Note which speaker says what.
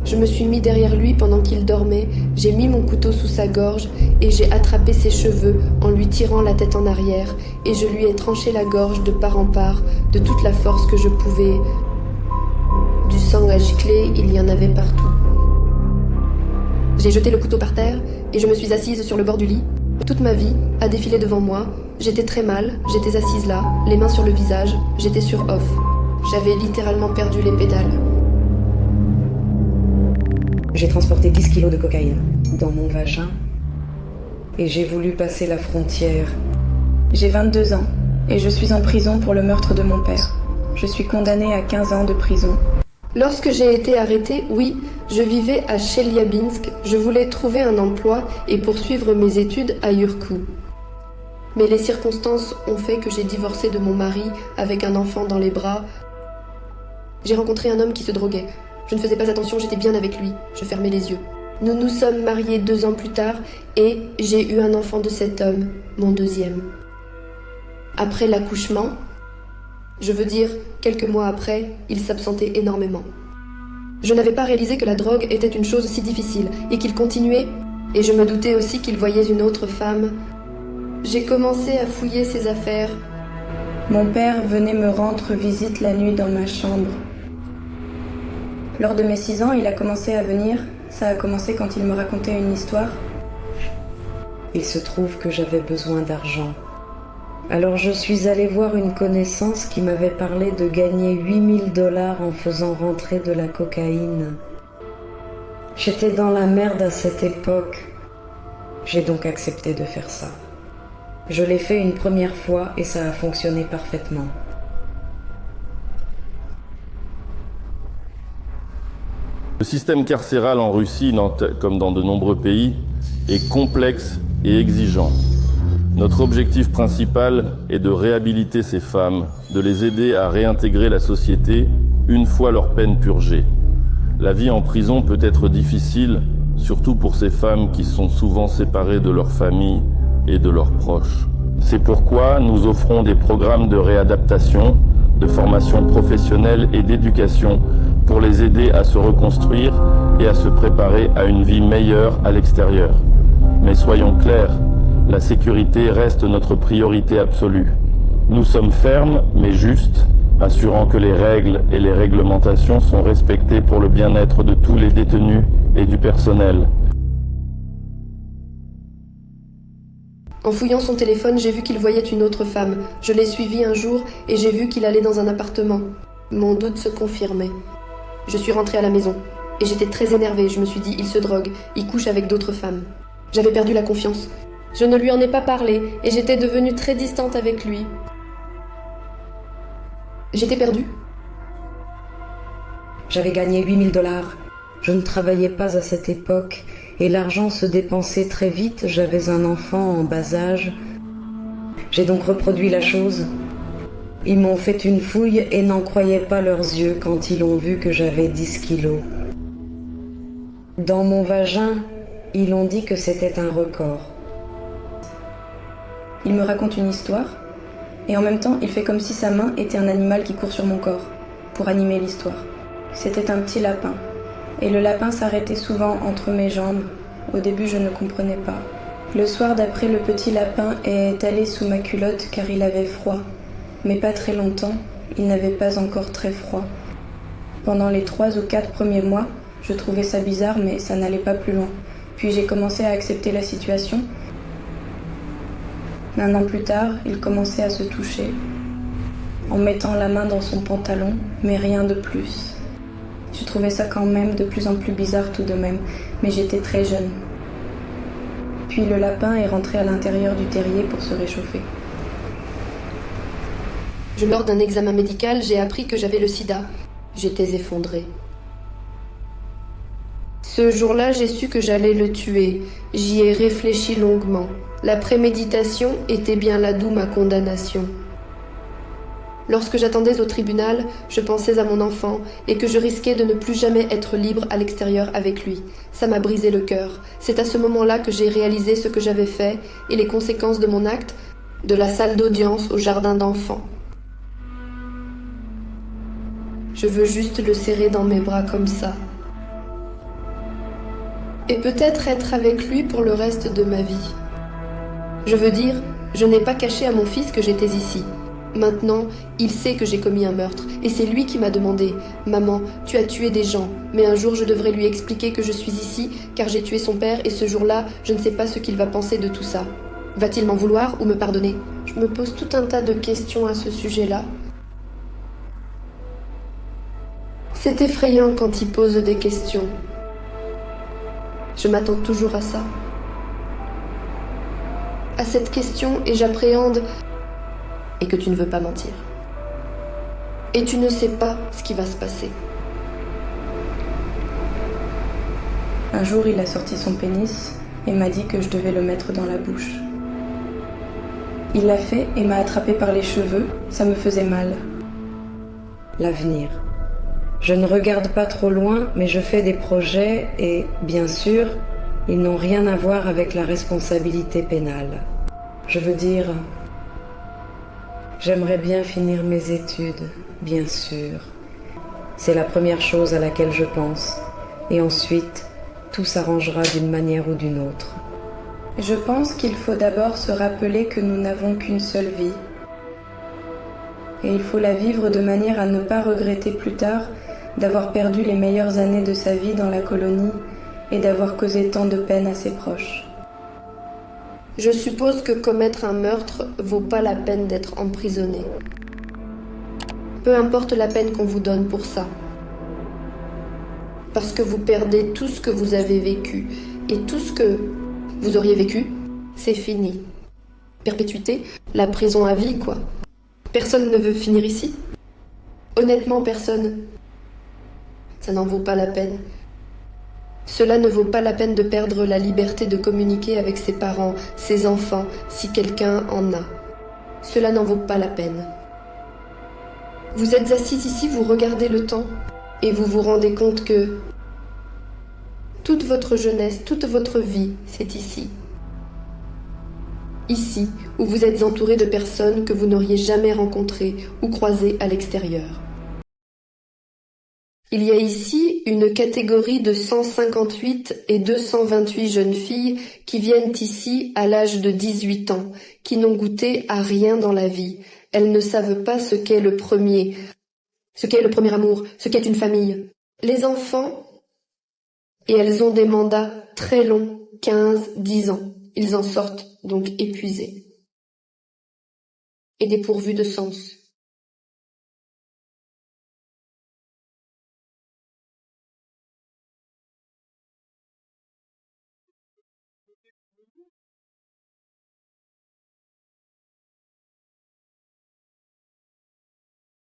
Speaker 1: Je me suis mis derrière lui pendant qu'il dormait, j'ai mis mon couteau sous sa gorge et j'ai attrapé ses cheveux en lui tirant la tête en arrière et je lui ai tranché la gorge de part en part de toute la force que je pouvais. Du sang a giclé, il y en avait partout. J'ai jeté le couteau par terre et je me suis assise sur le bord du lit. Toute ma vie a défilé devant moi, j'étais très mal, j'étais assise là, les mains sur le visage, j'étais sur off. J'avais littéralement perdu les pédales.
Speaker 2: J'ai transporté 10 kilos de cocaïne dans mon vagin et j'ai voulu passer la frontière.
Speaker 3: J'ai 22 ans et je suis en prison pour le meurtre de mon père. Je suis condamnée à 15 ans de prison.
Speaker 1: Lorsque j'ai été arrêtée, oui, je vivais à Chelyabinsk, je voulais trouver un emploi et poursuivre mes études à Yurkou. Mais les circonstances ont fait que j'ai divorcé de mon mari avec un enfant dans les bras. J'ai rencontré un homme qui se droguait. Je ne faisais pas attention, j'étais bien avec lui. Je fermais les yeux. Nous nous sommes mariés 2 ans plus tard et j'ai eu un enfant de cet homme, mon deuxième. Après l'accouchement, je veux dire, quelques mois après, il s'absentait énormément. Je n'avais pas réalisé que la drogue était une chose si difficile et qu'il continuait, et je me doutais aussi qu'il voyait une autre femme. J'ai commencé à fouiller ses affaires.
Speaker 3: Mon père venait me rendre visite la nuit dans ma chambre. Lors de mes 6 ans, il a commencé à venir. Ça a commencé quand il me racontait une histoire.
Speaker 2: Il se trouve que j'avais besoin d'argent. Alors je suis allée voir une connaissance qui m'avait parlé de gagner 8 000 $ en faisant rentrer de la cocaïne. J'étais dans la merde à cette époque. J'ai donc accepté de faire ça. Je l'ai fait une première fois et ça a fonctionné parfaitement.
Speaker 4: Le système carcéral en Russie, comme dans de nombreux pays, est complexe et exigeant. Notre objectif principal est de réhabiliter ces femmes, de les aider à réintégrer la société une fois leur peine purgée. La vie en prison peut être difficile, surtout pour ces femmes qui sont souvent séparées de leur famille et de leurs proches. C'est pourquoi nous offrons des programmes de réadaptation, de formation professionnelle et d'éducation pour les aider à se reconstruire et à se préparer à une vie meilleure à l'extérieur. Mais soyons clairs, la sécurité reste notre priorité absolue. Nous sommes fermes mais justes, assurant que les règles et les réglementations sont respectées pour le bien-être de tous les détenus et du personnel.
Speaker 1: En fouillant son téléphone, j'ai vu qu'il voyait une autre femme. Je l'ai suivi un jour et j'ai vu qu'il allait dans un appartement. Mon doute se confirmait. Je suis rentrée à la maison et j'étais très énervée. Je me suis dit, il se drogue, il couche avec d'autres femmes. J'avais perdu la confiance. Je ne lui en ai pas parlé et j'étais devenue très distante avec lui. J'étais perdue.
Speaker 2: J'avais gagné 8 000 $. Je ne travaillais pas à cette époque et l'argent se dépensait très vite. J'avais un enfant en bas âge. J'ai donc reproduit la chose. Ils m'ont fait une fouille et n'en croyaient pas leurs yeux quand ils ont vu que j'avais 10 kilos. Dans mon vagin, ils ont dit que c'était un record.
Speaker 3: Il me raconte une histoire et en même temps, il fait comme si sa main était un animal qui court sur mon corps pour animer l'histoire. C'était un petit lapin et le lapin s'arrêtait souvent entre mes jambes. Au début, je ne comprenais pas. Le soir d'après, le petit lapin est allé sous ma culotte car il avait froid. Mais pas très longtemps, il n'avait pas encore très froid. Pendant les 3 ou 4 premiers mois, je trouvais ça bizarre mais ça n'allait pas plus loin. Puis j'ai commencé à accepter la situation. 1 an plus tard, il commençait à se toucher, en mettant la main dans son pantalon, mais rien de plus. Je trouvais ça quand même de plus en plus bizarre tout de même, mais j'étais très jeune. Puis le lapin est rentré à l'intérieur du terrier pour se réchauffer.
Speaker 1: Lors d'un examen médical, j'ai appris que j'avais le sida. J'étais effondrée. Ce jour-là, j'ai su que j'allais le tuer. J'y ai réfléchi longuement. La préméditation était bien là d'où ma condamnation. Lorsque j'attendais au tribunal, je pensais à mon enfant et que je risquais de ne plus jamais être libre à l'extérieur avec lui. Ça m'a brisé le cœur. C'est à ce moment-là que j'ai réalisé ce que j'avais fait et les conséquences de mon acte, de la salle d'audience au jardin d'enfants. Je veux juste le serrer dans mes bras comme ça. et peut-être être avec lui pour le reste de ma vie. Je veux dire, je n'ai pas caché à mon fils que j'étais ici. Maintenant, il sait que j'ai commis un meurtre, et c'est lui qui m'a demandé « Maman, tu as tué des gens, mais un jour je devrais lui expliquer que je suis ici, car j'ai tué son père, et ce jour-là, je ne sais pas ce qu'il va penser de tout ça. Va-t-il m'en vouloir ou me pardonner ?» Je me pose tout un tas de questions à ce sujet-là. C'est effrayant quand il pose des questions. Je m'attends toujours à ça. À cette question, et j'appréhende « Et que tu ne veux pas mentir. Et tu ne sais pas ce qui va se passer. »
Speaker 3: Un jour, il a sorti son pénis et m'a dit que je devais le mettre dans la bouche. Il l'a fait et m'a attrapé par les cheveux, ça me faisait mal.
Speaker 2: L'avenir. Je ne regarde pas trop loin, mais je fais des projets et, bien sûr, ils n'ont rien à voir avec la responsabilité pénale. Je veux dire, j'aimerais bien finir mes études, bien sûr. C'est la première chose à laquelle je pense. Et ensuite, tout s'arrangera d'une manière ou d'une autre.
Speaker 3: Je pense qu'il faut d'abord se rappeler que nous n'avons qu'une seule vie. Et il faut la vivre de manière à ne pas regretter plus tard d'avoir perdu les meilleures années de sa vie dans la colonie et d'avoir causé tant de peine à ses proches.
Speaker 1: Je suppose que commettre un meurtre vaut pas la peine d'être emprisonné. Peu importe la peine qu'on vous donne pour ça. Parce que vous perdez tout ce que vous avez vécu. Et tout ce que vous auriez vécu, c'est fini. Perpétuité, la prison à vie, quoi. Personne ne veut finir ici. Honnêtement, personne. Ça n'en vaut pas la peine. Cela ne vaut pas la peine de perdre la liberté de communiquer avec ses parents, ses enfants, si quelqu'un en a. Cela n'en vaut pas la peine. Vous êtes assis ici, vous regardez le temps, et vous vous rendez compte que toute votre jeunesse, toute votre vie, c'est ici. Ici, où vous êtes entouré de personnes que vous n'auriez jamais rencontrées ou croisées à l'extérieur. Il y a ici une catégorie de 158 et 228 jeunes filles qui viennent ici à l'âge de 18 ans, qui n'ont goûté à rien dans la vie. Elles ne savent pas ce qu'est le premier amour, ce qu'est une famille. Les enfants, et elles ont des mandats très longs, 15, 10 ans. Ils en sortent donc épuisés et dépourvus de sens.